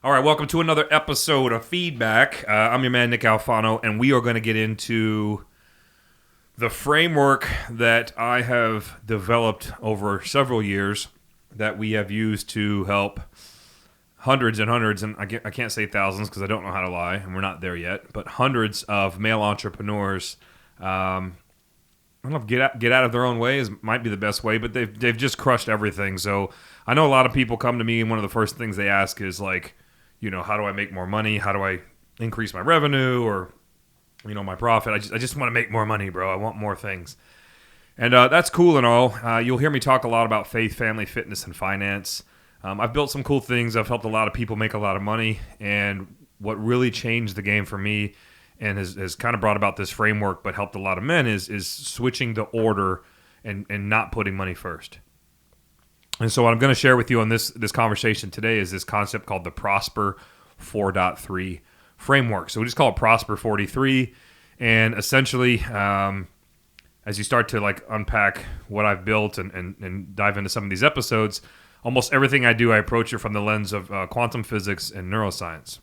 All right, welcome to another episode of Feedback. I'm your man, Nick Alfano, and we are going to get into the framework that I have developed over several years that we have used to help hundreds and hundreds, and I can't say thousands because I don't know how to lie, and we're not there yet, but hundreds of male entrepreneurs. I don't know if get out of their own way might be the best way, but they've just crushed everything. So I know a lot of people come to me, and one of the first things they ask is like, how do I make more money? How do I increase my revenue or, my profit? I just want to make more money, bro. I want more things. And that's cool and all. You'll hear me talk a lot about faith, family, fitness, and finance. I've built some cool things. I've helped a lot of people make a lot of money. And what really changed the game for me and has kind of brought about this framework but helped a lot of men is switching the order and not putting money first. And so what I'm going to share with you on this conversation today is this concept called the Prosper 4.3 framework. So we just call it Prosper 43. And essentially, as you start to unpack what I've built and dive into some of these episodes, almost everything I do, I approach it from the lens of quantum physics and neuroscience.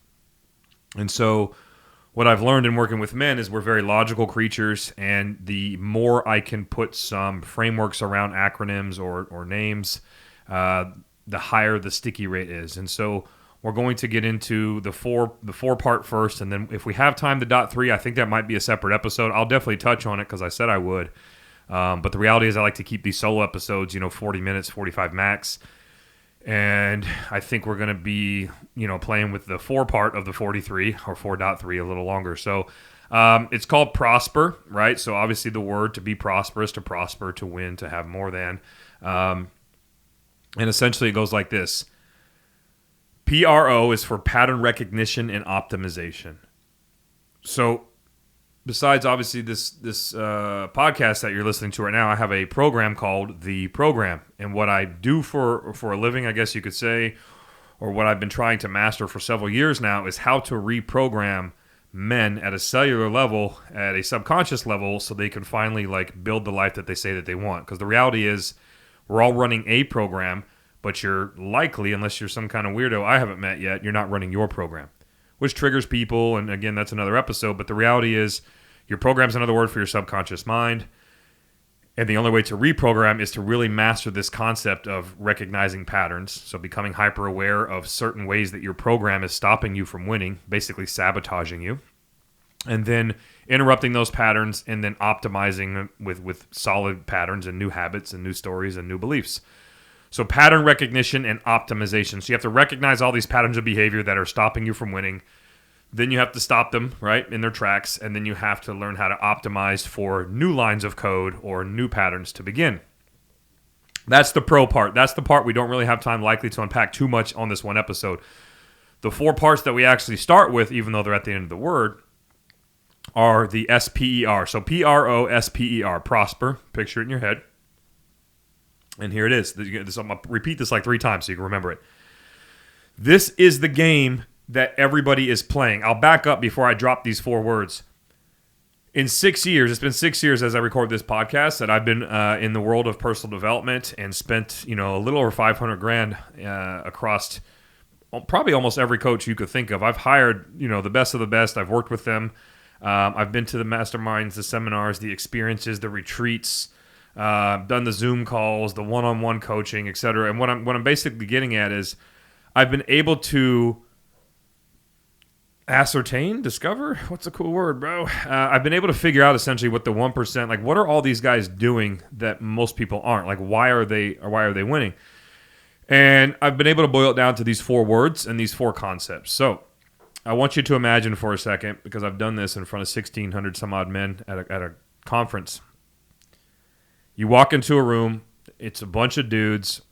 And so what I've learned in working with men is we're very logical creatures, and the more I can put some frameworks around acronyms or names, the higher the sticky rate is. And so we're going to get into the four part first, and then if we have time, the dot three. I think that might be a separate episode. I'll definitely touch on it because I said I would. But the reality is I like to keep these solo episodes, 40 minutes, 45 max. And I think we're going to be, playing with the 4 part of the 43 or 4.3 a little longer. So it's called Prosper, right? So obviously the word to be prosperous, to prosper, to win, to have more than. And essentially it goes like this. PRO is for pattern recognition and optimization. So besides obviously this podcast that you're listening to right now, I have a program called The Program. And what I do for a living, I guess you could say, or what I've been trying to master for several years now, is how to reprogram men at a cellular level, at a subconscious level, so they can finally build the life that they say that they want. Because the reality is we're all running a program, but you're likely, unless you're some kind of weirdo I haven't met yet, you're not running your program, which triggers people. And again, that's another episode. But the reality is your program's another word for your subconscious mind. And the only way to reprogram is to really master this concept of recognizing patterns. So becoming hyper aware of certain ways that your program is stopping you from winning, basically sabotaging you. And then interrupting those patterns and then optimizing with solid patterns and new habits and new stories and new beliefs. So pattern recognition and optimization. So you have to recognize all these patterns of behavior that are stopping you from winning. Then you have to stop them, right, in their tracks. And then you have to learn how to optimize for new lines of code or new patterns to begin. That's the pro part. That's the part we don't really have time likely to unpack too much on this one episode. The 4 parts that we actually start with, even though they're at the end of the word, are the SPER. So PROSPER, prosper. Picture it in your head. And here it is. I'm going to repeat this 3 times so you can remember it. This is the game that everybody is playing. I'll back up before I drop these 4 words. In 6 years, it's been 6 years as I record this podcast that I've been in the world of personal development and spent, a little over $500,000 across probably almost every coach you could think of. I've hired, the best of the best. I've worked with them. I've been to the masterminds, the seminars, the experiences, the retreats, done the Zoom calls, the one-on-one coaching, etc. And what I'm basically getting at is I've been able to discover, what's a cool word, bro? I've been able to figure out essentially what the 1%, what are all these guys doing that most people aren't? Why are they winning? And I've been able to boil it down to these 4 words and these 4 concepts. So I want you to imagine for a second, because I've done this in front of 1,600 some odd men at a conference. You walk into a room, it's a bunch of dudes,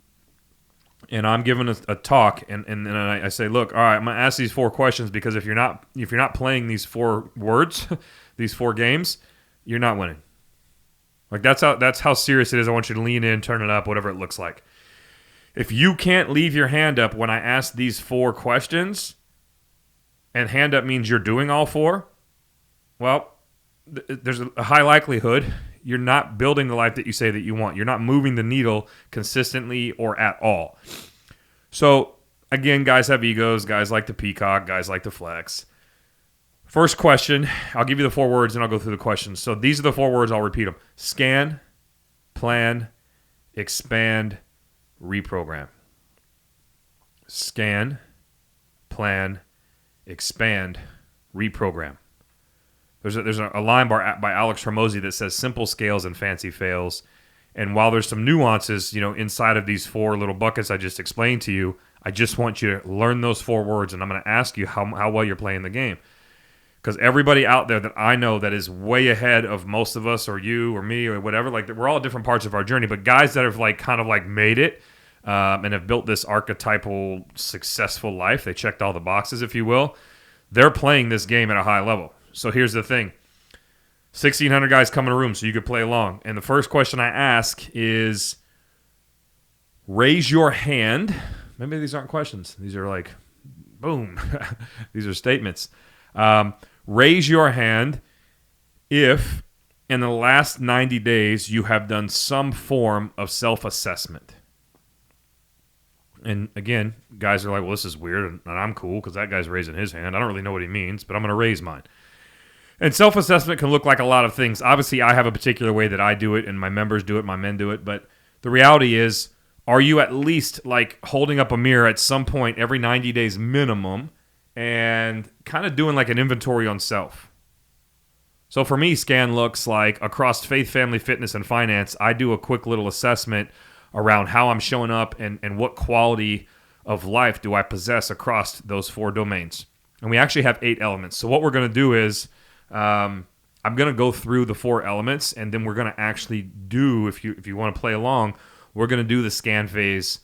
and I'm giving a talk, and then I say, look, all right, I'm going to ask these 4 questions, because if you're not playing these 4 words, these 4 games, you're not winning. That's how serious it is. I want you to lean in, turn it up, whatever it looks like. If you can't leave your hand up when I ask these 4 questions, and hand up means you're doing all 4, well, there's a high likelihood you're not building the life that you say that you want. You're not moving the needle consistently or at all. So again, guys have egos. Guys like to peacock. Guys like to flex. First question, I'll give you the 4 words and I'll go through the questions. So these are the 4 words, I'll repeat them. Scan, plan, expand, reprogram. Scan, plan, expand, reprogram. There's a line by Alex Hormozy that says simple scales and fancy fails. And while there's some nuances, inside of these 4 little buckets I just explained to you, I just want you to learn those 4 words, and I'm going to ask you how well you're playing the game. Because everybody out there that I know that is way ahead of most of us, or you, or me, or whatever, like we're all different parts of our journey. But guys that have kind of made it and have built this archetypal successful life, they checked all the boxes, if you will. They're playing this game at a high level. So here's the thing: 1,600 guys come in a room, so you could play along. And the first question I ask is, raise your hand. Maybe these aren't questions. These are boom. These are statements. Raise your hand if in the last 90 days you have done some form of self-assessment. And again, guys are like, well, this is weird, and I'm cool because that guy's raising his hand. I don't really know what he means, but I'm going to raise mine. And self-assessment can look like a lot of things. Obviously, I have a particular way that I do it, and my members do it, my men do it. But the reality is, are you at least holding up a mirror at some point every 90 days minimum and kind of doing an inventory on self? So for me, SCAN looks like across faith, family, fitness, and finance, I do a quick little assessment around how I'm showing up and what quality of life do I possess across those 4 domains. And we actually have 8 elements. So what we're going to do is I'm going to go through the 4 elements, and then we're going to actually do, if you want to play along, we're going to do the SCAN phase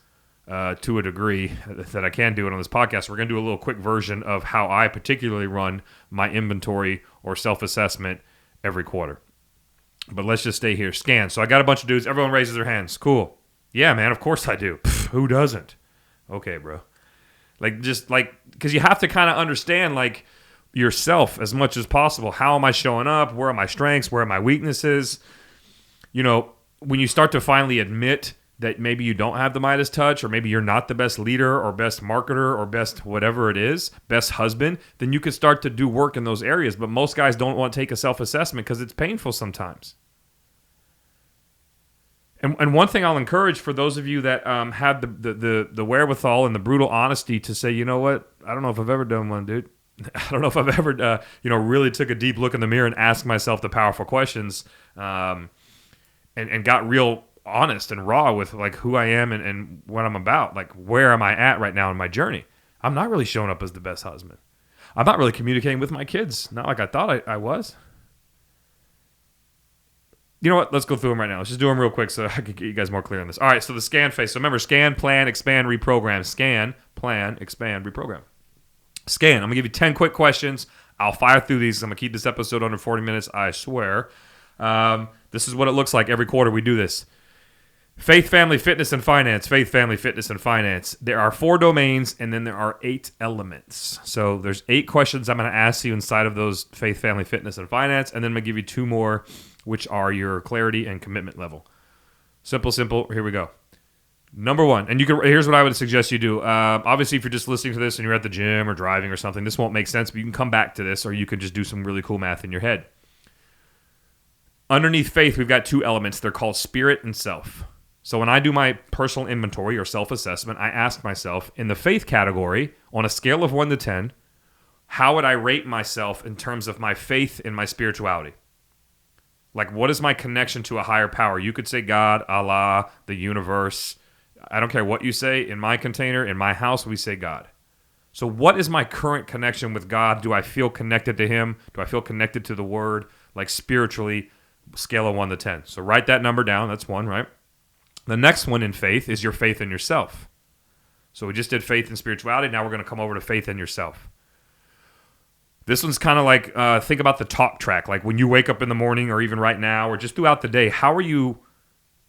to a degree that I can do it on this podcast. We're going to do a little quick version of how I particularly run my inventory or self-assessment every quarter. But let's just stay here. SCAN. So I got a bunch of dudes. Everyone raises their hands. Cool. Yeah, man, of course I do. Who doesn't? Okay, bro. Because you have to kind of understand, yourself as much as possible. How am I showing up? Where are my strengths? Where are my weaknesses? When you start to finally admit that maybe you don't have the Midas touch, or maybe you're not the best leader or best marketer or best whatever it is, best husband, then you can start to do work in those areas. But most guys don't want to take a self-assessment because it's painful sometimes. And one thing I'll encourage for those of you that have the wherewithal and the brutal honesty to say, you know what, I don't know if I've ever done one, dude. I don't know if I've ever, really took a deep look in the mirror and asked myself the powerful questions, and got real honest and raw with who I am and what I'm about. Where am I at right now in my journey? I'm not really showing up as the best husband. I'm not really communicating with my kids, not like I thought I was. You know what? Let's go through them right now. Let's just do them real quick so I can get you guys more clear on this. All right, so the SCAN phase. So remember, SCAN, plan, expand, reprogram. SCAN, plan, expand, reprogram. SCAN. I'm going to give you 10 quick questions. I'll fire through these. I'm going to keep this episode under 40 minutes, I swear. This is what it looks like every quarter we do this. Faith, family, fitness, and finance. Faith, family, fitness, and finance. There are 4 domains, and then there are 8 elements. So there's 8 questions I'm going to ask you inside of those faith, family, fitness, and finance, and then I'm going to give you 2 more, which are your clarity and commitment level. Simple. Here we go. Number 1, and here's what I would suggest you do. Obviously, if you're just listening to this and you're at the gym or driving or something, this won't make sense, but you can come back to this, or you can just do some really cool math in your head. Underneath faith, we've got 2 elements. They're called spirit and self. So when I do my personal inventory or self-assessment, I ask myself, in the faith category, on a scale of 1 to 10, how would I rate myself in terms of my faith in my spirituality? What is my connection to a higher power? You could say God, Allah, the universe. I don't care what you say. In my container, in my house, we say God. So what is my current connection with God? Do I feel connected to Him? Do I feel connected to the Word? Spiritually, scale of 1 to 10. So write that number down. That's 1, right? The next one in faith is your faith in yourself. So we just did faith and spirituality. Now we're going to come over to faith in yourself. This one's kind of think about the talk track. When you wake up in the morning, or even right now, or just throughout the day, how are you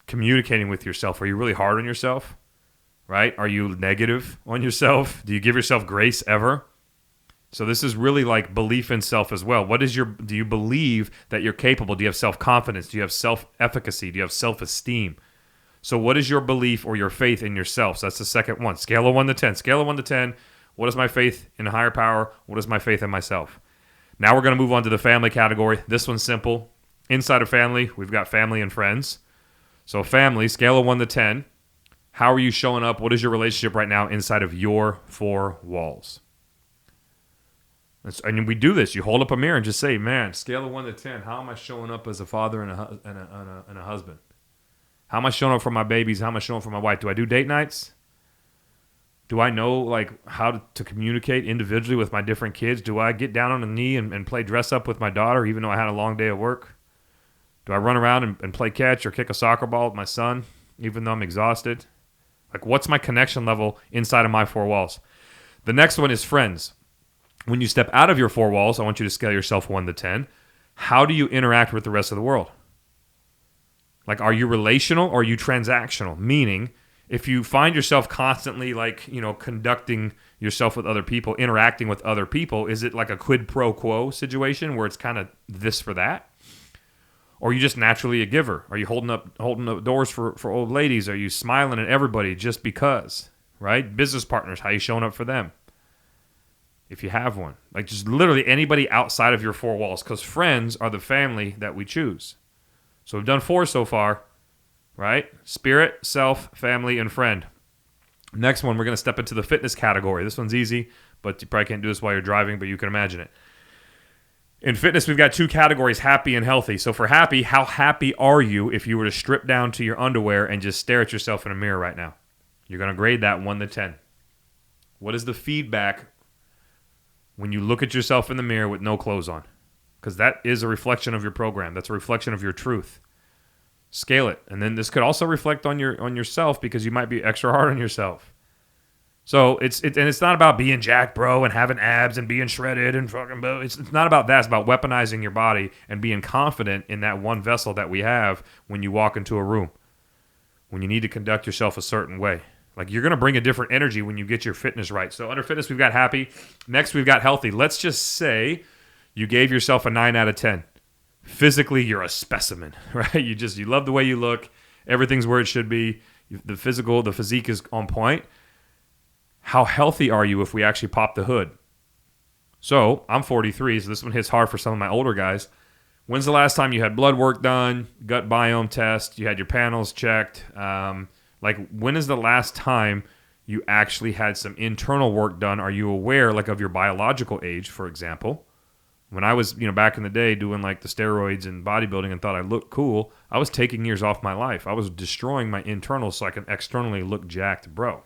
communicating with yourself? Are you really hard on yourself? Right? Are you negative on yourself? Do you give yourself grace ever? So this is really belief in self as well. Do you believe that you're capable? Do you have self-confidence? Do you have self-efficacy? Do you have self-esteem? So what is your belief or your faith in yourself? So that's the second one. Scale of 1 to 10. Scale of 1 to 10. What is my faith in a higher power? What is my faith in myself? Now we're going to move on to the family category. This one's simple. Inside of family, we've got family and friends. So family, scale of 1 to 10. How are you showing up? What is your relationship right now inside of your four walls? And we do this. You hold up a mirror and just say, man, scale of 1 to 10. How am I showing up as a father and a husband? How am I showing up for my babies? How am I showing up for my wife? Do I do date nights? Do I know like how to communicate individually with my different kids? Do I get down on a knee and play dress up with my daughter even though I had a long day at work? Do I run around and play catch or kick a soccer ball with my son even though I'm exhausted? Like, what's my connection level inside of my four walls? The next one is friends. When you step out of your four walls, I want you to scale yourself 1 to 10. How do you interact with the rest of the world? Like, are you relational or are you transactional? Meaning, if you find yourself constantly like, conducting yourself with other people, interacting with other people, is it like a quid pro quo situation where it's kind of this for that? Or are you just naturally a giver? Are you holding up doors for old ladies? Are you smiling at everybody just because, right? Business partners, how are you showing up for them? If you have one. Like, just literally anybody outside of your four walls, because friends are the family that we choose. So we've done 4 so far, right? Spirit, self, family, and friend. Next one, we're going to step into the fitness category. This one's easy, but you probably can't do this while you're driving, but you can imagine it. In fitness, we've got 2 categories, happy and healthy. So for happy, how happy are you if you were to strip down to your underwear and just stare at yourself in a mirror right now? You're going to grade that 1 to 10. What is the feedback when you look at yourself in the mirror with no clothes on? Because that is a reflection of your program. That's a reflection of your truth. Scale it. And then this could also reflect on yourself because you might be extra hard on yourself. So it's not about being jacked, bro, and having abs and being shredded and fucking. It's not about that. It's about weaponizing your body and being confident in that one vessel that we have when you walk into a room, when you need to conduct yourself a certain way. Like, you're going to bring a different energy when you get your fitness right. So under fitness, we've got happy. Next, we've got healthy. Let's just say you gave yourself a 9 out of 10. Physically, you're a specimen, right? You love the way you look. Everything's where it should be. The physique is on point. How healthy are you if we actually pop the hood? So I'm 43, so this one hits hard for some of my older guys. When's the last time you had blood work done, gut biome test, you had your panels checked? When is the last time you actually had some internal work done? Are you aware, like, of your biological age, for example? When I was, back in the day doing like the steroids and bodybuilding and thought I looked cool, I was taking years off my life. I was destroying my internals so I can externally look jacked, bro.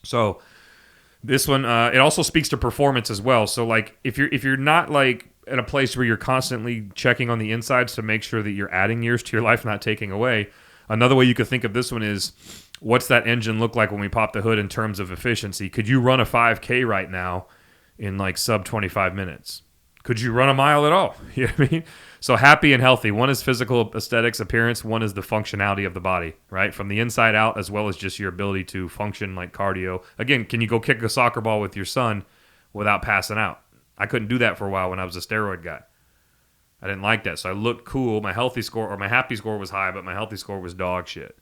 So this one, it also speaks to performance as well. So like, if you're not like at a place where you're constantly checking on the insides to make sure that you're adding years to your life, not taking away. Another way you could think of this one is, what's that engine look like when we pop the hood in terms of efficiency? Could you run a 5K right now in like sub 25 minutes? Could you run a mile at all? You know what I mean? So happy and healthy. One is physical aesthetics, appearance. One is the functionality of the body, right? From the inside out, as well as just your ability to function like cardio. Again, can you go kick a soccer ball with your son without passing out? I couldn't do that for a while when I was a steroid guy. I didn't like that. So I looked cool. My happy score was high, but my healthy score was dog shit.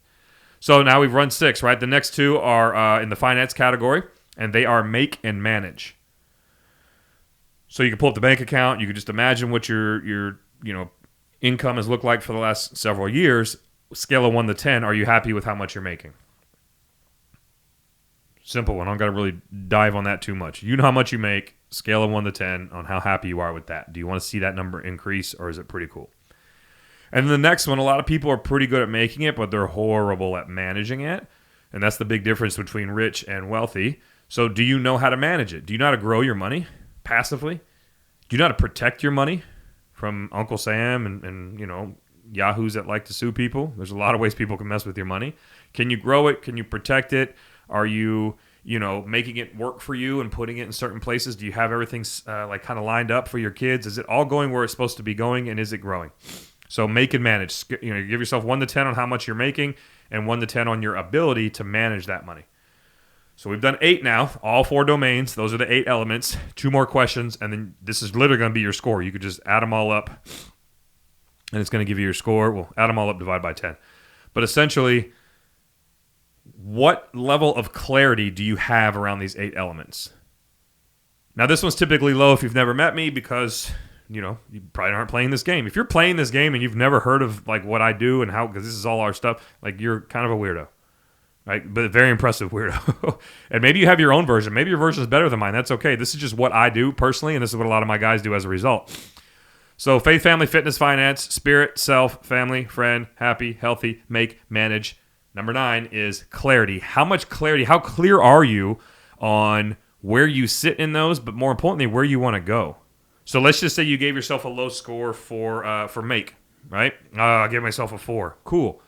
So now we've run 6, right? The next 2 are in the finance category, and they are make and manage. So you can pull up the bank account. You can just imagine what your income has looked like for the last several years. Scale of 1 to 10, are you happy with how much you're making? Simple one. I don't got to really dive on that too much. You know how much you make. Scale of 1 to 10 on how happy you are with that. Do you want to see that number increase, or is it pretty cool? And then the next one, a lot of people are pretty good at making it, but they're horrible at managing it. And that's the big difference between rich and wealthy. So do you know how to manage it? Do you know how to grow your money passively? Do you know how to protect your money from Uncle Sam and yahoos that like to sue people? There's a lot of ways people can mess with your money. Can you grow it? Can you protect it? Are you, making it work for you and putting it in certain places? Do you have everything kind of lined up for your kids? Is it all going where it's supposed to be going, and is it growing? So make and manage. You give yourself 1 to 10 on how much you're making and 1 to 10 on your ability to manage that money. So we've done 8 now, all 4 domains. Those are the 8 elements. 2 more questions, and then this is literally going to be your score. You could just add them all up, and it's going to give you your score. Well, add them all up, divide by 10. But essentially, What level of clarity do you have around these 8 elements? Now, this one's typically low if you've never met me because, you probably aren't playing this game. If you're playing this game and you've never heard of like what I do and how, because this is all our stuff, like you're kind of a weirdo, right? But a very impressive weirdo. And maybe you have your own version. Maybe your version is better than mine. That's okay. This is just what I do personally, and this is what a lot of my guys do as a result. So faith, family, fitness, finance, spirit, self, family, friend, happy, healthy, make, manage. Number 9 is clarity. How much clarity, how clear are you on where you sit in those, but more importantly, where you want to go? So let's just say you gave yourself a low score for make, right? I gave myself a 4. Cool.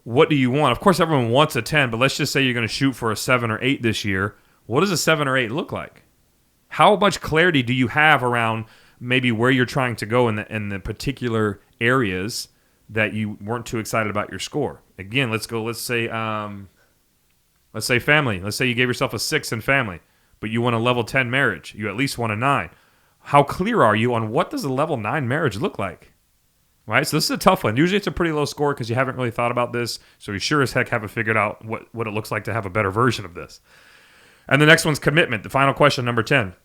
What do you want? Of course, everyone wants a 10, but let's just say you're going to shoot for a 7 or 8 this year. What does a 7 or 8 look like? How much clarity do you have around maybe where you're trying to go in the particular areas that you weren't too excited about your score? Again, let's say family. Let's say you gave yourself a 6 in family, but you want a level 10 marriage. You at least want a 9. How clear are you on what does a level 9 marriage look like? Right? So this is a tough one. Usually it's a pretty low score because you haven't really thought about this, so you sure as heck haven't figured out what it looks like to have a better version of this. And the next one's commitment, the final question, number 10.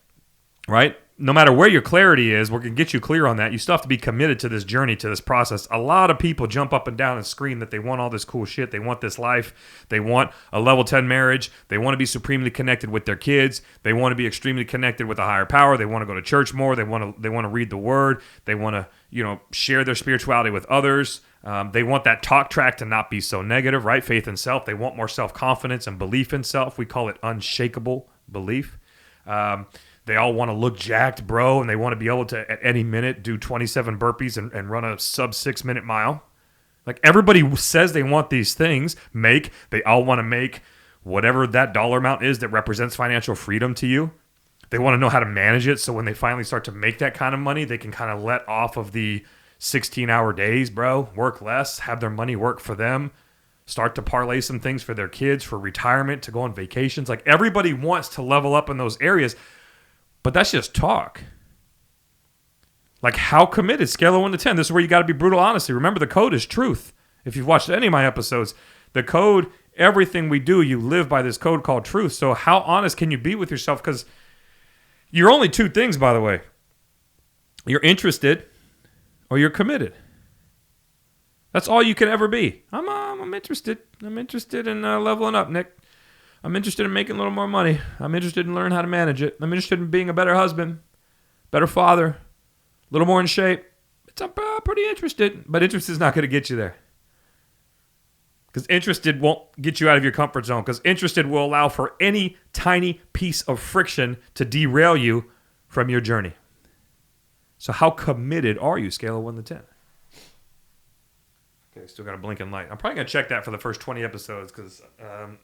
Right? No matter where your clarity is, we're going to get you clear on that. You still have to be committed to this journey, to this process. A lot of people jump up and down and scream that they want all this cool shit. They want this life. They want a level 10 marriage. They want to be supremely connected with their kids. They want to be extremely connected with a higher power. They want to go to church more. They want to read the word. They want to, share their spirituality with others. They want that talk track to not be so negative, right? Faith in self. They want more self-confidence and belief in self. We call it unshakable belief. They all want to look jacked, bro, and they want to be able to, at any minute, do 27 burpees and run a sub-6-minute mile. Like, everybody says they want these things. They all want to make whatever that dollar amount is that represents financial freedom to you. They want to know how to manage it, so when they finally start to make that kind of money, they can kind of let off of the 16-hour days, bro. Work less, have their money work for them. Start to parlay some things for their kids, for retirement, to go on vacations. Like, everybody wants to level up in those areas. But that's just talk. Like, how committed? Scale of 1 to 10. This is where you got to be brutal honesty. Remember, the code is truth. If you've watched any of my episodes, the code, everything we do, you live by this code called truth. So how honest can you be with yourself? Because you're only 2 things, by the way. You're interested or you're committed. That's all you can ever be. I'm interested. I'm interested in leveling up, Nick. I'm interested in making a little more money. I'm interested in learning how to manage it. I'm interested in being a better husband, better father, a little more in shape. I'm pretty interested, but interest is not going to get you there. Because interested won't get you out of your comfort zone. Because interested will allow for any tiny piece of friction to derail you from your journey. So how committed are you? Scale of 1 to 10. Okay, still got a blinking light. I'm probably going to check that for the first 20 episodes because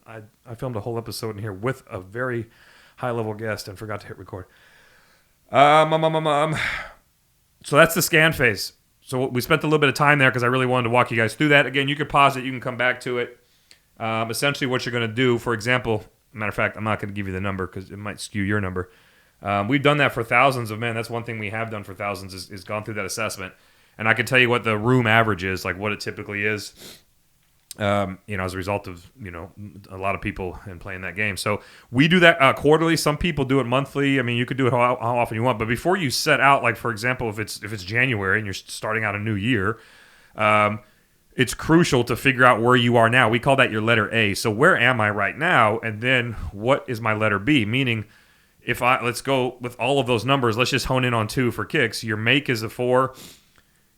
I filmed a whole episode in here with a very high-level guest and forgot to hit record. So that's the scan phase. So we spent a little bit of time there because I really wanted to walk you guys through that. Again, you can pause it. You can come back to it. Essentially what you're going to do, for example, matter of fact, I'm not going to give you the number because it might skew your number. We've done that for thousands of men. That's one thing we have done for thousands is gone through that assessment. And I can tell you what the room average is, like what it typically is, as a result of, a lot of people in playing that game. So we do that quarterly. Some people do it monthly. I mean, you could do it how often you want. But before you set out, like, for example, if it's January and you're starting out a new year, it's crucial to figure out where you are now. We call that your letter A. So where am I right now? And then what is my letter B? Meaning, let's go with all of those numbers. Let's just hone in on 2 for kicks. Your make is a 4.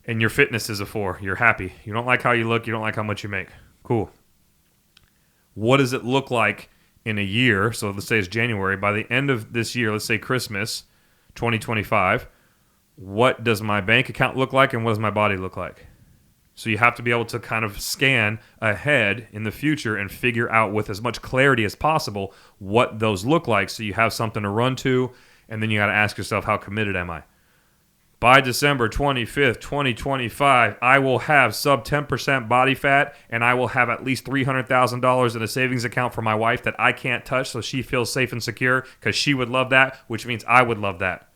And your fitness is a 4. You're happy. You don't like how you look. You don't like how much you make. Cool. What does it look like in a year? So let's say it's January. By the end of this year, let's say Christmas 2025, what does my bank account look like and what does my body look like? So you have to be able to kind of scan ahead in the future and figure out with as much clarity as possible what those look like so you have something to run to, and then you got to ask yourself, how committed am I? By December 25th, 2025, I will have sub 10% body fat, and I will have at least $300,000 in a savings account for my wife that I can't touch so she feels safe and secure because she would love that, which means I would love that.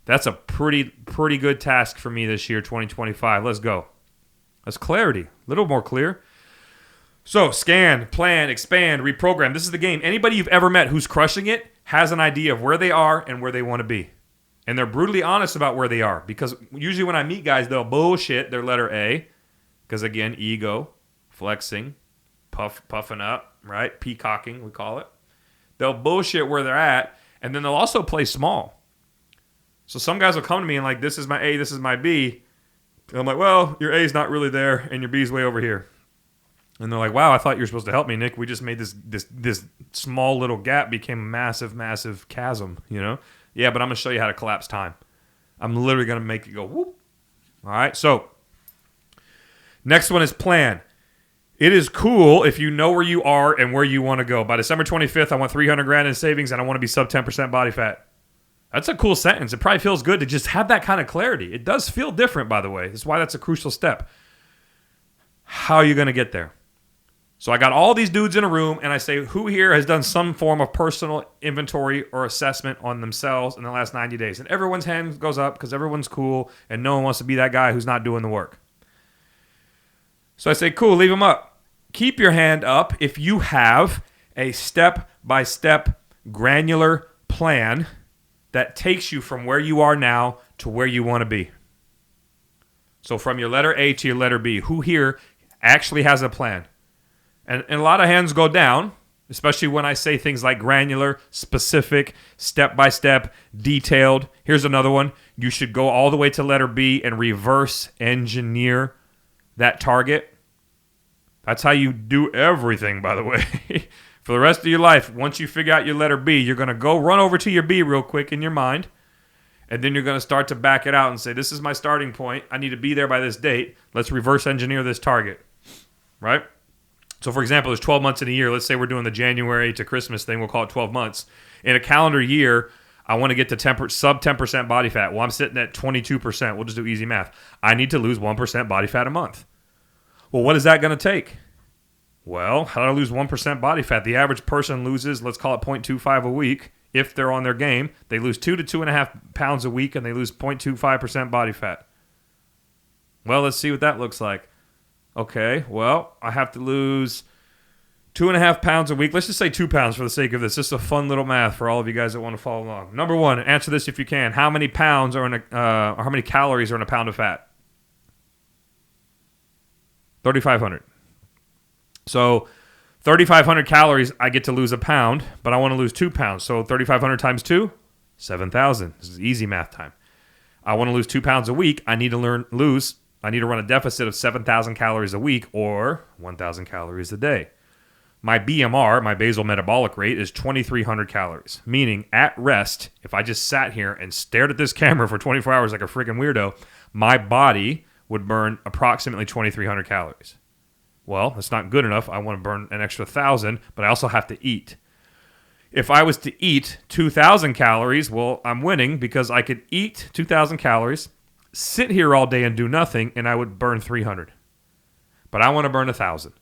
That's a pretty good task for me this year, 2025. Let's go. That's clarity. A little more clear. So scan, plan, expand, reprogram. This is the game. Anybody you've ever met who's crushing it has an idea of where they are and where they want to be. And they're brutally honest about where they are. Because usually when I meet guys, they'll bullshit their letter A. Because again, ego, flexing, puffing up, right? Peacocking, we call it. They'll bullshit where they're at. And then they'll also play small. So some guys will come to me and like, this is my A, this is my B. And I'm like, well, your A's not really there and your B's way over here. And they're like, wow, I thought you were supposed to help me, Nick. We just made this small little gap became a massive, massive chasm, you know? Yeah, but I'm going to show you how to collapse time. I'm literally going to make it go whoop. All right, so next one is plan. It is cool if you know where you are and where you want to go. By December 25th, I want 300 grand in savings and I want to be sub 10% body fat. That's a cool sentence. It probably feels good to just have that kind of clarity. It does feel different, by the way. That's why that's a crucial step. How are you going to get there? So I got all these dudes in a room, and I say, who here has done some form of personal inventory or assessment on themselves in the last 90 days? And everyone's hand goes up because everyone's cool, and no one wants to be that guy who's not doing the work. So I say, cool, leave them up. Keep your hand up if you have a step-by-step granular plan that takes you from where you are now to where you want to be. So from your letter A to your letter B, who here actually has a plan? And a lot of hands go down, especially when I say things like granular, specific, step-by-step, detailed. Here's another one. You should go all the way to letter B and reverse engineer that target. That's how you do everything, by the way. For the rest of your life, once you figure out your letter B, you're going to go run over to your B real quick in your mind. And then you're going to start to back it out and say, this is my starting point. I need to be there by this date. Let's reverse engineer this target. Right? So, for example, there's 12 months in a year. Let's say we're doing the January to Christmas thing. We'll call it 12 months. In a calendar year, I want to get to sub 10% body fat. Well, I'm sitting at 22%. We'll just do easy math. I need to lose 1% body fat a month. Well, what is that going to take? Well, how do I lose 1% body fat? The average person loses, let's call it 0.25 a week. If they're on their game, they lose 2 to 2.5 pounds a week, and they lose 0.25% body fat. Well, let's see what that looks like. Okay, well, I have to lose 2.5 pounds a week. Let's just say 2 pounds for the sake of this. This is a fun little math for all of you guys that want to follow along. Number one, answer this if you can. How many pounds are in or how many calories are in a pound of fat? 3,500. So 3,500 calories, I get to lose a pound, but I want to lose 2 pounds. So 3,500 times 2, 7,000. This is easy math time. I want to lose 2 pounds a week. I need to run a deficit of 7,000 calories a week or 1,000 calories a day. My BMR, my basal metabolic rate, is 2,300 calories. Meaning, at rest, if I just sat here and stared at this camera for 24 hours like a freaking weirdo, my body would burn approximately 2,300 calories. Well, that's not good enough. I want to burn an extra 1,000, but I also have to eat. If I was to eat 2,000 calories, well, I'm winning because I could eat 2,000 calories, sit here all day and do nothing, and I would burn 300. But I want to burn 1,000.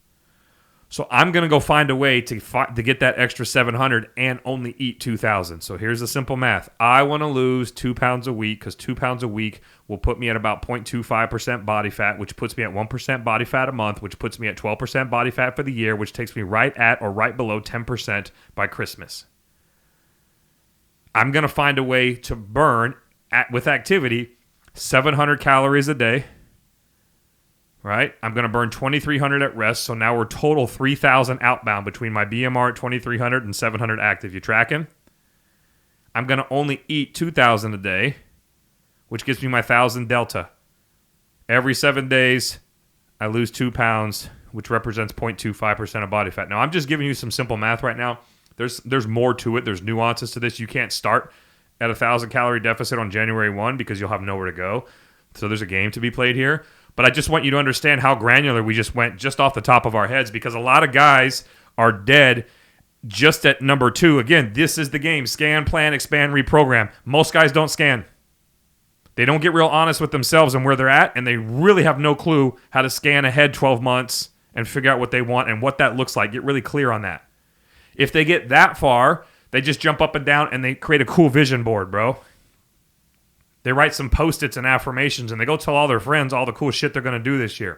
So I'm going to go find a way to get that extra 700 and only eat 2,000. So here's the simple math. I want to lose 2 pounds a week because 2 pounds a week will put me at about 0.25% body fat, which puts me at 1% body fat a month, which puts me at 12% body fat for the year, which takes me right at or right below 10% by Christmas. I'm going to find a way to burn, with activity, 700 calories a day. Right? I'm going to burn 2,300 at rest, so now we're total 3,000 outbound between my BMR at 2,300 and 700 active. You tracking? I'm going to only eat 2,000 a day, which gives me my 1,000 delta. Every 7 days, I lose 2 pounds, which represents 0.25% of body fat. Now, I'm just giving you some simple math right now. There's more to it. There's nuances to this. You can't start at a 1,000 calorie deficit on January 1 because you'll have nowhere to go. So there's a game to be played here. But I just want you to understand how granular we just went just off the top of our heads because a lot of guys are dead just at number 2. Again, this is the game. Scan, plan, expand, reprogram. Most guys don't scan. They don't get real honest with themselves and where they're at, and they really have no clue how to scan ahead 12 months and figure out what they want and what that looks like. Get really clear on that. If they get that far, they just jump up and down and they create a cool vision board, bro. They write some Post-its and affirmations, and they go tell all their friends all the cool shit they're going to do this year.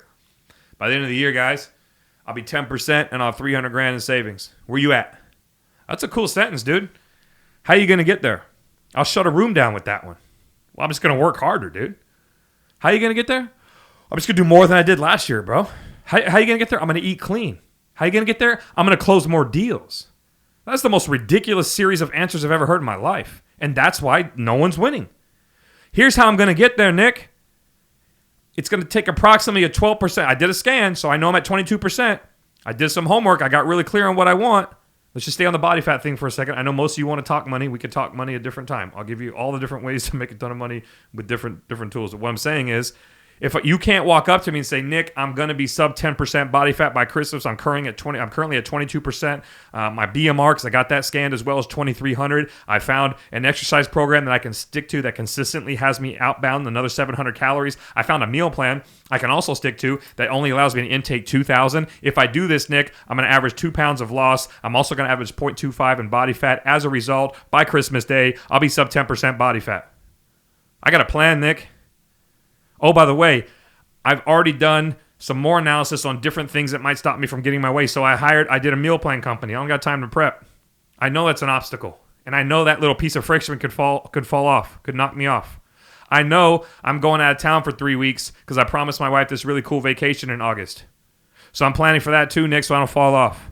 By the end of the year, guys, I'll be 10% and I'll have 300 grand in savings. Where you at? That's a cool sentence, dude. How you going to get there? I'll shut a room down with that one. Well, I'm just going to work harder, dude. How you going to get there? I'm just going to do more than I did last year, bro. How you going to get there? I'm going to eat clean. How you going to get there? I'm going to close more deals. That's the most ridiculous series of answers I've ever heard in my life. And that's why no one's winning. Here's how I'm going to get there, Nick. It's going to take approximately a 12%. I did a scan, so I know I'm at 22%. I did some homework. I got really clear on what I want. Let's just stay on the body fat thing for a second. I know most of you want to talk money. We could talk money a different time. I'll give you all the different ways to make a ton of money with different tools. But what I'm saying is, if you can't walk up to me and say, Nick, I'm going to be sub 10% body fat by Christmas. I'm currently at 22%. My BMR, because I got that scanned as well, as 2,300. I found an exercise program that I can stick to that consistently has me outbound another 700 calories. I found a meal plan I can also stick to that only allows me to intake 2,000. If I do this, Nick, I'm going to average 2 pounds of loss. I'm also going to average 0.25 in body fat. As a result, by Christmas Day, I'll be sub 10% body fat. I got a plan, Nick. Oh, by the way, I've already done some more analysis on different things that might stop me from getting my way. So I did a meal plan company. I don't got time to prep. I know that's an obstacle. And I know that little piece of friction could fall off, could knock me off. I know I'm going out of town for 3 weeks because I promised my wife this really cool vacation in August. So I'm planning for that too, Nick, so I don't fall off.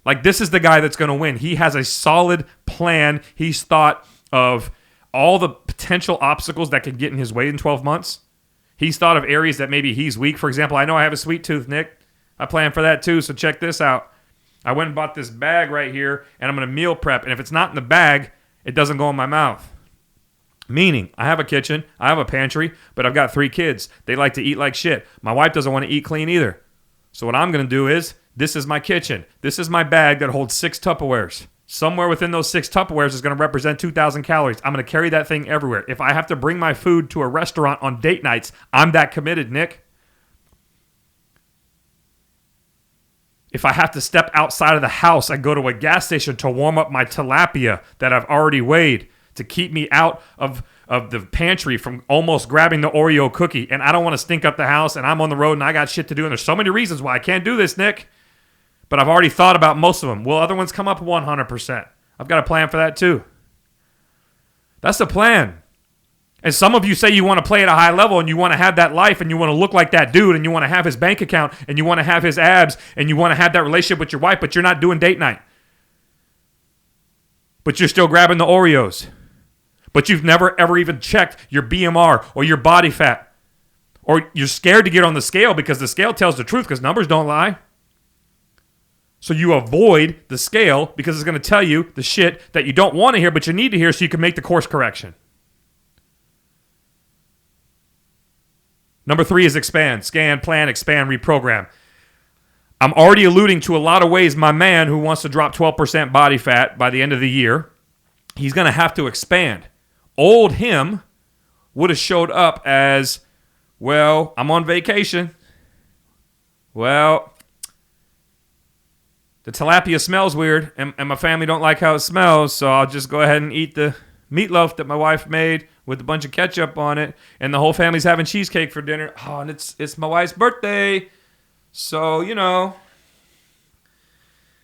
Like, this is the guy that's going to win. He has a solid plan. He's thought of all the potential obstacles that could get in his way in 12 months. He's thought of areas that maybe he's weak. For example, I know I have a sweet tooth, Nick. I plan for that too, so check this out. I went and bought this bag right here, and I'm going to meal prep. And if it's not in the bag, it doesn't go in my mouth. Meaning, I have a kitchen, I have a pantry, but I've got 3 kids. They like to eat like shit. My wife doesn't want to eat clean either. So what I'm going to do is, this is my kitchen. This is my bag that holds 6 Tupperwares. Somewhere within those 6 Tupperwares is going to represent 2,000 calories. I'm going to carry that thing everywhere. If I have to bring my food to a restaurant on date nights, I'm that committed, Nick. If I have to step outside of the house, I go to a gas station to warm up my tilapia that I've already weighed to keep me out of the pantry from almost grabbing the Oreo cookie. And I don't want to stink up the house, and I'm on the road, and I got shit to do. And there's so many reasons why I can't do this, Nick. But I've already thought about most of them. Will other ones come up? 100%. I've got a plan for that too. That's the plan. And some of you say you want to play at a high level and you want to have that life and you want to look like that dude and you want to have his bank account and you want to have his abs and you want to have that relationship with your wife, but you're not doing date night. But you're still grabbing the Oreos. But you've never ever even checked your BMR or your body fat. Or you're scared to get on the scale because the scale tells the truth because numbers don't lie. So you avoid the scale because it's going to tell you the shit that you don't want to hear, but you need to hear so you can make the course correction. Number 3 is expand. Scan, plan, expand, reprogram. I'm already alluding to a lot of ways my man who wants to drop 12% body fat by the end of the year, he's going to have to expand. Old him would have showed up as, well, I'm on vacation. Well, the tilapia smells weird, and my family don't like how it smells, so I'll just go ahead and eat the meatloaf that my wife made with a bunch of ketchup on it, and the whole family's having cheesecake for dinner. Oh, and it's my wife's birthday, so, you know.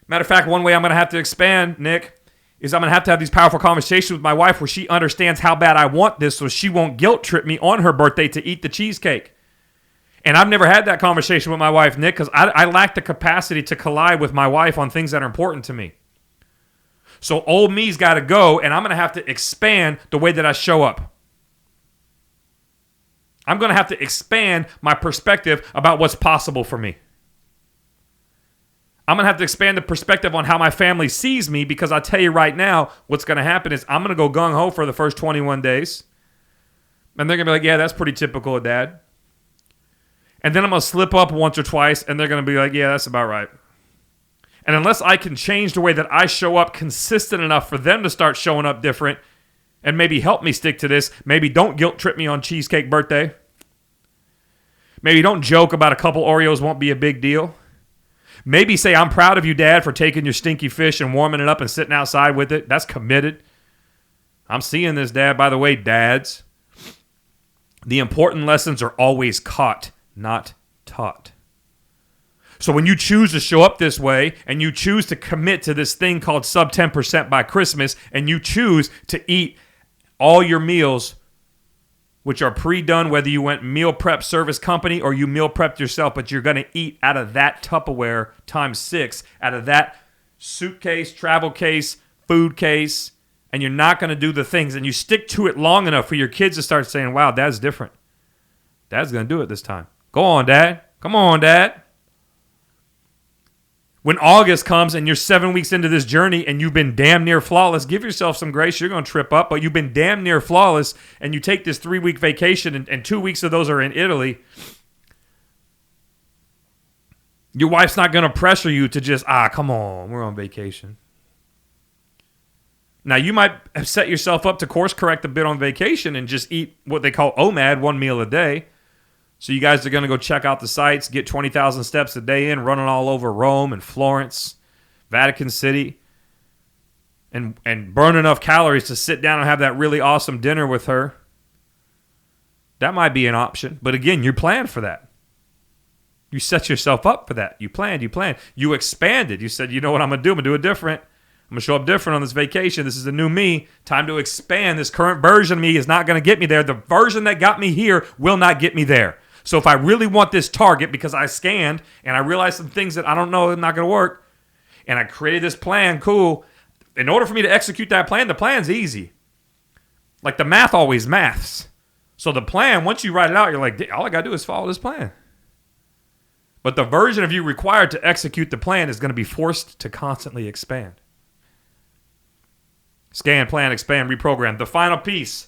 Matter of fact, one way I'm going to have to expand, Nick, is I'm going to have these powerful conversations with my wife where she understands how bad I want this so she won't guilt trip me on her birthday to eat the cheesecake. And I've never had that conversation with my wife, Nick, because I lack the capacity to collide with my wife on things that are important to me. So old me's got to go, and I'm going to have to expand the way that I show up. I'm going to have to expand my perspective about what's possible for me. I'm going to have to expand the perspective on how my family sees me because I'll tell you right now, what's going to happen is I'm going to go gung-ho for the first 21 days. And they're going to be like, yeah, that's pretty typical of Dad. And then I'm going to slip up once or twice, and they're going to be like, yeah, that's about right. And unless I can change the way that I show up consistent enough for them to start showing up different and maybe help me stick to this, maybe don't guilt trip me on cheesecake birthday. Maybe don't joke about a couple Oreos won't be a big deal. Maybe say, I'm proud of you, Dad, for taking your stinky fish and warming it up and sitting outside with it. That's committed. I'm seeing this, Dad. By the way, dads, the important lessons are always caught, not taught. So when you choose to show up this way and you choose to commit to this thing called sub 10% by Christmas, and you choose to eat all your meals, which are pre-done, whether you went meal prep service company or you meal prepped yourself, but you're going to eat out of that Tupperware times 6, out of that suitcase, travel case, food case, and you're not going to do the things, and you stick to it long enough for your kids to start saying, wow, Dad's different. Dad's going to do it this time. Go on, Dad. Come on, Dad. When August comes and you're 7 weeks into this journey and you've been damn near flawless, give yourself some grace. You're going to trip up, but you've been damn near flawless, and you take this 3-week vacation, and 2 weeks of those are in Italy. Your wife's not going to pressure you to just, come on, we're on vacation. Now, you might have set yourself up to course correct a bit on vacation and just eat what they call OMAD, 1 meal a day. So you guys are going to go check out the sites, get 20,000 steps a day in, running all over Rome and Florence, Vatican City, and burn enough calories to sit down and have that really awesome dinner with her. That might be an option. But again, you planned for that. You set yourself up for that. You planned. You expanded. You said, you know what I'm going to do? I'm going to do it different. I'm going to show up different on this vacation. This is the new me. Time to expand. This current version of me is not going to get me there. The version that got me here will not get me there. So if I really want this target, because I scanned and I realized some things that I don't know are not going to work, and I created this plan, cool. In order for me to execute that plan, the plan's easy. Like the math always maths. So the plan, once you write it out, you're like, all I got to do is follow this plan. But the version of you required to execute the plan is going to be forced to constantly expand. Scan, plan, expand, reprogram. The final piece.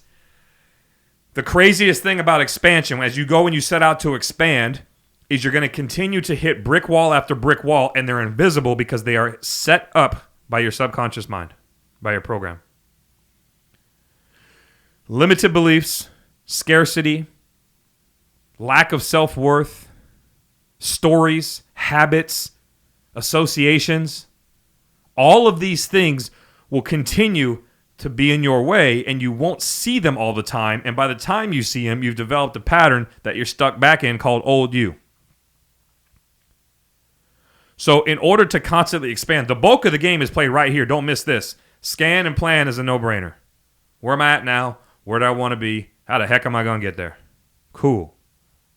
The craziest thing about expansion, as you go and you set out to expand, is you're going to continue to hit brick wall after brick wall, and they're invisible because they are set up by your subconscious mind, by your program. Limited beliefs, scarcity, lack of self-worth, stories, habits, associations, all of these things will continue to be in your way, and you won't see them all the time. And by the time you see them, you've developed a pattern that you're stuck back in called old you. So in order to constantly expand, the bulk of the game is played right here. Don't miss this. Scan and plan is a no-brainer. Where am I at now? Where do I want to be? How the heck am I going to get there? Cool.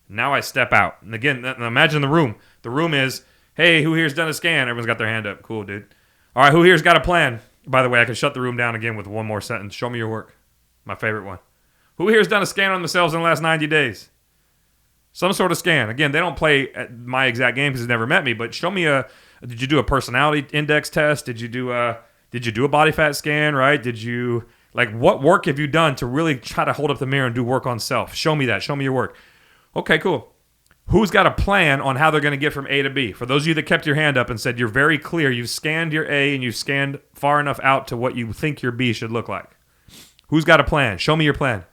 Now I step out. And again, imagine the room. The room is, hey, who here's done a scan? Everyone's got their hand up. Cool, dude. All right, who here's got a plan? By the way, I can shut the room down again with one more sentence. Show me your work. My favorite one. Who here's done a scan on themselves in the last 90 days? Some sort of scan. Again, they don't play at my exact game because they've never met me, but show me did you do a personality index test? Did you do a body fat scan, right? What work have you done to really try to hold up the mirror and do work on self? Show me that. Show me your work. Okay, cool. Who's got a plan on how they're going to get from A to B? For those of you that kept your hand up and said you're very clear, you've scanned your A and you've scanned far enough out to what you think your B should look like. Who's got a plan? Show me your plan.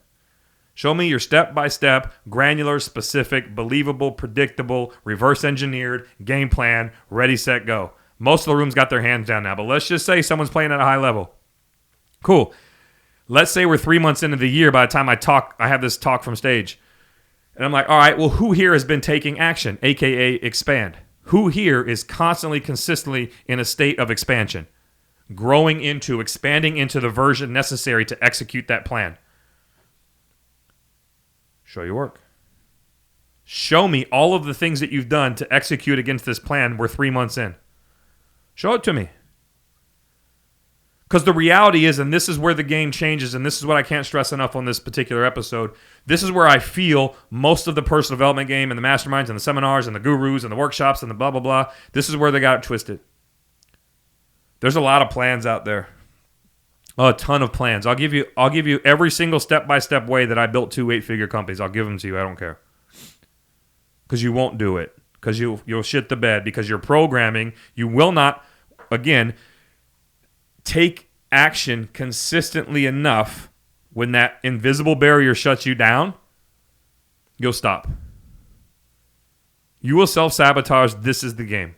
Show me your step-by-step, granular, specific, believable, predictable, reverse-engineered game plan, ready, set, go. Most of the room's got their hands down now, but let's just say someone's playing at a high level. Cool. Let's say we're 3 months into the year by the time I have this talk from stage. And I'm like, all right, well, who here has been taking action, a.k.a. expand? Who here is constantly, consistently in a state of expansion? Expanding into the version necessary to execute that plan. Show your work. Show me all of the things that you've done to execute against this plan. We're 3 months in. Show it to me. Because the reality is, and this is where the game changes, and this is what I can't stress enough on this particular episode, this is where I feel most of the personal development game and the masterminds and the seminars and the gurus and the workshops and the blah, blah, blah, this is where they got it twisted. There's a lot of plans out there. A ton of plans. I'll give you every single step-by-step way that I built 2 8-figure companies. I'll give them to you. I don't care. Because you won't do it. Because you'll shit the bed. Because you're programming. You will not, again, take action consistently enough. When that invisible barrier shuts you down, you'll stop. You will self-sabotage. This is the game.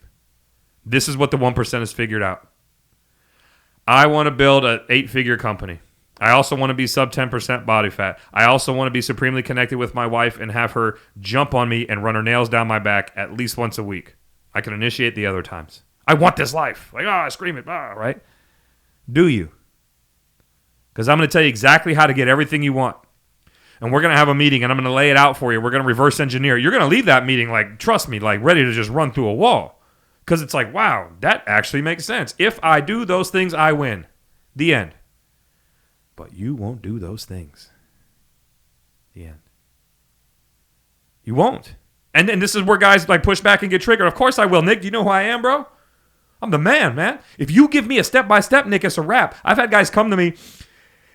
This is what the 1% has figured out. I want to build an 8-figure company. I also want to be sub 10% body fat. I also want to be supremely connected with my wife and have her jump on me and run her nails down my back at least once a week. I can initiate the other times. I want this life. Like, I scream it, right? Do you? Because I'm going to tell you exactly how to get everything you want. And we're going to have a meeting, and I'm going to lay it out for you. We're going to reverse engineer. You're going to leave that meeting, like, trust me, like, ready to just run through a wall. Because it's like, wow, that actually makes sense. If I do those things, I win. The end. But you won't do those things. The end. You won't. And this is where guys like push back and get triggered. Of course I will. Nick, do you know who I am, bro? I'm the man. If you give me a step-by-step, Nick, it's a wrap. I've had guys come to me,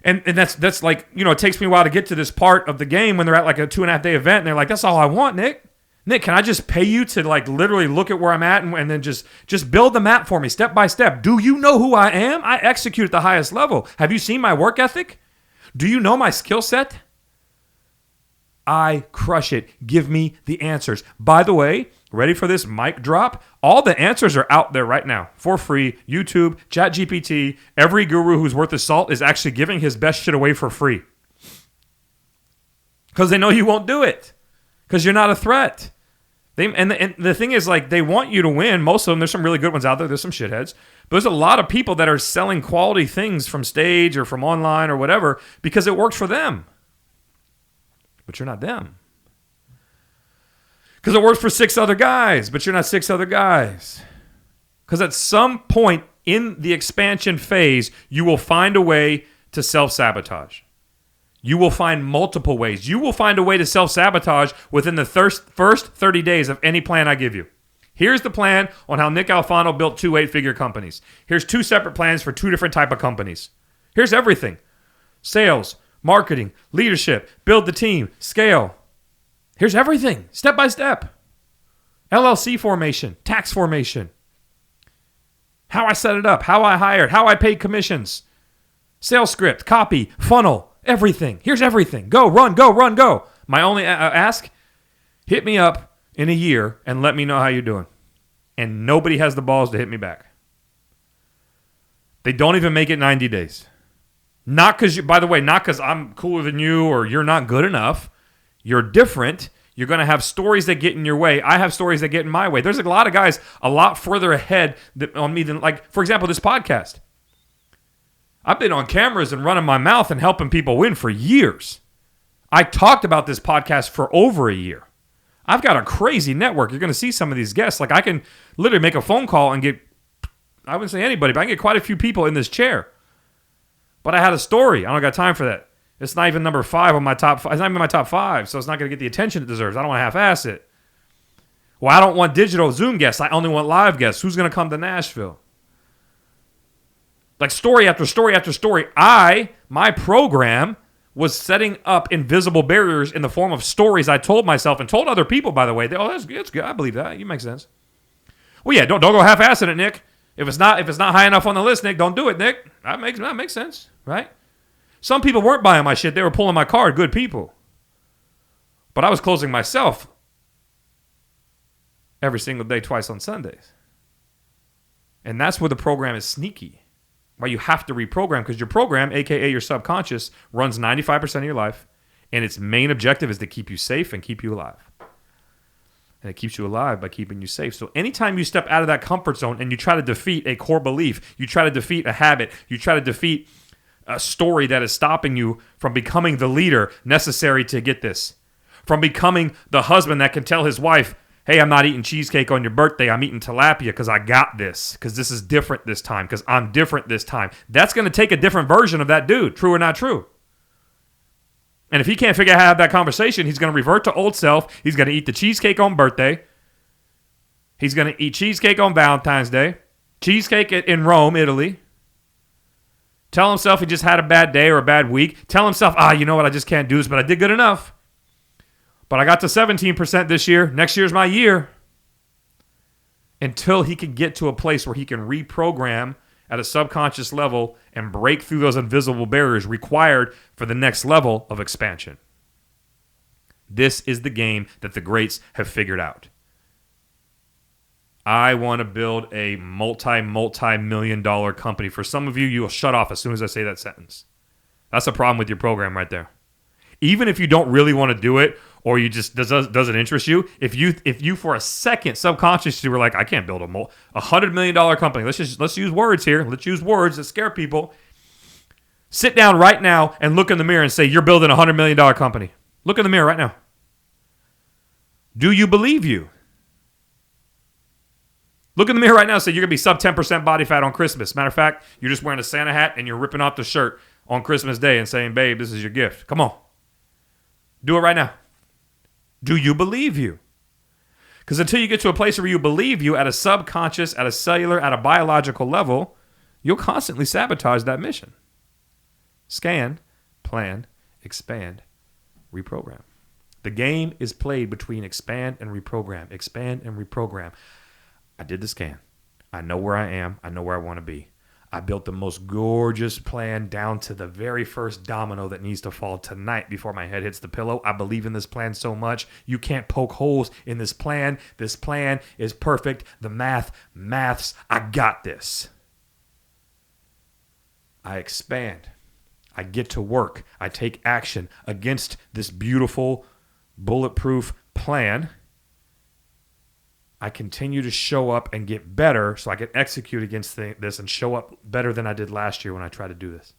and that's like, you know, it takes me a while to get to this part of the game when they're at like a 2.5-day event, and they're like, that's all I want, Nick. Nick, can I just pay you to like literally look at where I'm at and then just build the map for me step by step? Do you know who I am? I execute at the highest level. Have you seen my work ethic? Do you know my skill set? I crush it. Give me the answers. By the way, ready for this mic drop? All the answers are out there right now for free. YouTube, ChatGPT, every guru who's worth his salt is actually giving his best shit away for free. Because they know you won't do it. Because you're not a threat. And the thing is, like, they want you to win. Most of them, there's some really good ones out there. There's some shitheads. But there's a lot of people that are selling quality things from stage or from online or whatever because it works for them. But you're not them. Because it works for 6 other guys, but you're not 6 other guys. Because at some point in the expansion phase, you will find a way to self-sabotage. You will find multiple ways. You will find a way to self-sabotage within the first 30 days of any plan I give you. Here's the plan on how Nick Alfano built 2 8-figure companies. Here's 2 separate plans for 2 different type of companies. Here's everything. Sales, marketing, leadership, build the team, scale. Here's everything, step by step. LLC formation, tax formation. How I set it up, how I hired, how I paid commissions. Sales script, copy, funnel. Everything. Here's everything. Go, run, go. My only ask, hit me up in a year and let me know how you're doing. And nobody has the balls to hit me back. They don't even make it 90 days. Not because, by the way, not because I'm cooler than you or you're not good enough. You're different. You're going to have stories that get in your way. I have stories that get in my way. There's a lot of guys a lot further ahead on me than, like, for example, this podcast. I've been on cameras and running my mouth and helping people win for years. I talked about this podcast for over a year. I've got a crazy network. You're going to see some of these guests. Like, I can literally make a phone call and get, I wouldn't say anybody, but I can get quite a few people in this chair. But I had a story. I don't got time for that. It's not even number 5 on my top 5. It's not even my top 5, so it's not going to get the attention it deserves. I don't want to half-ass it. Well, I don't want digital Zoom guests. I only want live guests. Who's going to come to Nashville? Like story after story after story. My program was setting up invisible barriers in the form of stories I told myself and told other people, by the way. That's good. I believe that. You make sense. Well, yeah, don't go half-assing it, Nick. If it's not high enough on the list, Nick, don't do it, Nick. That makes sense, right? Some people weren't buying my shit. They were pulling my card, good people. But I was closing myself every single day, twice on Sundays. And that's where the program is sneaky. Why you have to reprogram, because your program, aka your subconscious, runs 95% of your life, and its main objective is to keep you safe and keep you alive. And it keeps you alive by keeping you safe. So anytime you step out of that comfort zone and you try to defeat a core belief, you try to defeat a habit, you try to defeat a story that is stopping you from becoming the leader necessary to get this, from becoming the husband that can tell his wife, hey, I'm not eating cheesecake on your birthday. I'm eating tilapia because I got this, because this is different this time, because I'm different this time. That's going to take a different version of that dude, true or not true. And if he can't figure out how to have that conversation, he's going to revert to old self. He's going to eat the cheesecake on birthday. He's going to eat cheesecake on Valentine's Day. Cheesecake in Rome, Italy. Tell himself he just had a bad day or a bad week. Tell himself, you know what, I just can't do this, but I did good enough. But I got to 17% this year. Next year's my year. Until he can get to a place where he can reprogram at a subconscious level and break through those invisible barriers required for the next level of expansion. This is the game that the greats have figured out. I want to build a multi-million dollar company. For some of you, you will shut off as soon as I say that sentence. That's a problem with your program right there. Even if you don't really want to do it, or you just does it interest you? If you for a second subconsciously were like, I can't build $100 million company. Let's use words here. Let's use words that scare people. Sit down right now and look in the mirror and say, you're building a $100 million company. Look in the mirror right now. Do you believe you? Look in the mirror right now and say, you're going to be sub 10% body fat on Christmas. Matter of fact, you're just wearing a Santa hat and you're ripping off the shirt on Christmas Day and saying, babe, this is your gift. Come on. Do it right now. Do you believe you? Because until you get to a place where you believe you at a subconscious, at a cellular, at a biological level, you'll constantly sabotage that mission. Scan, plan, expand, reprogram. The game is played between expand and reprogram. Expand and reprogram. I did the scan. I know where I am. I know where I want to be. I built the most gorgeous plan down to the very first domino that needs to fall tonight before my head hits the pillow. I believe in this plan so much. You can't poke holes in this plan. This plan is perfect. The maths, I got this. I expand. I get to work. I take action against this beautiful, bulletproof plan. I continue to show up and get better so I can execute against this and show up better than I did last year when I tried to do this.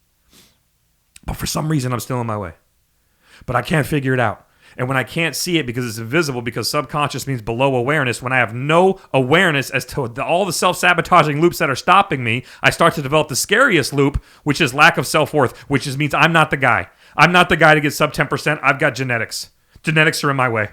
But for some reason, I'm still in my way. But I can't figure it out. And when I can't see it because it's invisible, because subconscious means below awareness, when I have no awareness as to all the self-sabotaging loops that are stopping me, I start to develop the scariest loop, which is lack of self-worth, which just means I'm not the guy. I'm not the guy to get sub 10%. I've got genetics. Genetics are in my way.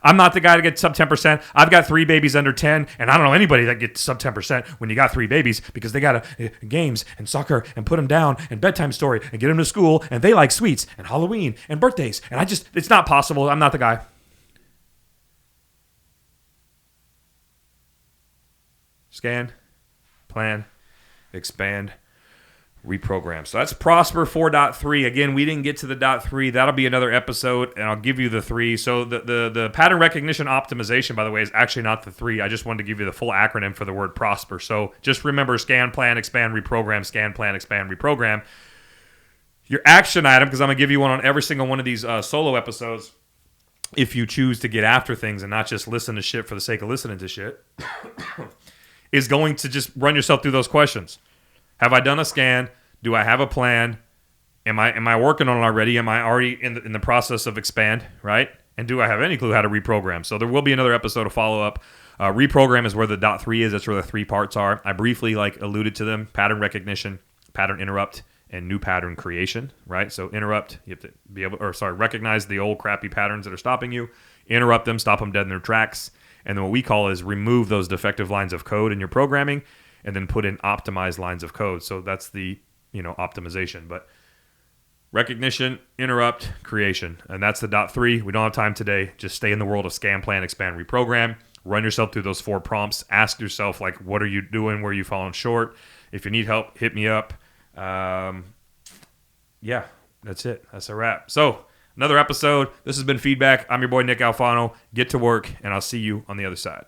I'm not the guy to get sub 10%. I've got 3 babies under 10, and I don't know anybody that gets sub 10% when you got 3 babies because they got games and soccer and put them down and bedtime story and get them to school, and they like sweets and Halloween and birthdays. And it's not possible. I'm not the guy. Scan, plan, expand, reprogram. So that's Prosper 4.3. Again, we didn't get to the .3. That'll be another episode, and I'll give you the 3. So the pattern recognition optimization, by the way, is actually not the 3. I just wanted to give you the full acronym for the word Prosper. So just remember scan, plan, expand, reprogram, scan, plan, expand, reprogram. Your action item, because I'm going to give you one on every single one of these solo episodes, if you choose to get after things and not just listen to shit for the sake of listening to shit, is going to just run yourself through those questions. Have I done a scan? Do I have a plan? Am I working on it already? Am I already in the process of expand, right? And do I have any clue how to reprogram? So there will be another episode of follow-up. Reprogram is where the .3 is. That's where the 3 parts are. I briefly alluded to them. Pattern recognition, pattern interrupt, and new pattern creation, right? So interrupt, you have to recognize the old crappy patterns that are stopping you, interrupt them, stop them dead in their tracks, and then what we call is remove those defective lines of code in your programming, and then put in optimized lines of code. So that's the, optimization. But recognition, interrupt, creation. And that's the .3. We don't have time today. Just stay in the world of scan, plan, expand, reprogram. Run yourself through those 4 prompts. Ask yourself, what are you doing? Where are you falling short? If you need help, hit me up. Yeah, that's it. That's a wrap. So another episode. This has been Feedback. I'm your boy, Nick Alfano. Get to work, and I'll see you on the other side.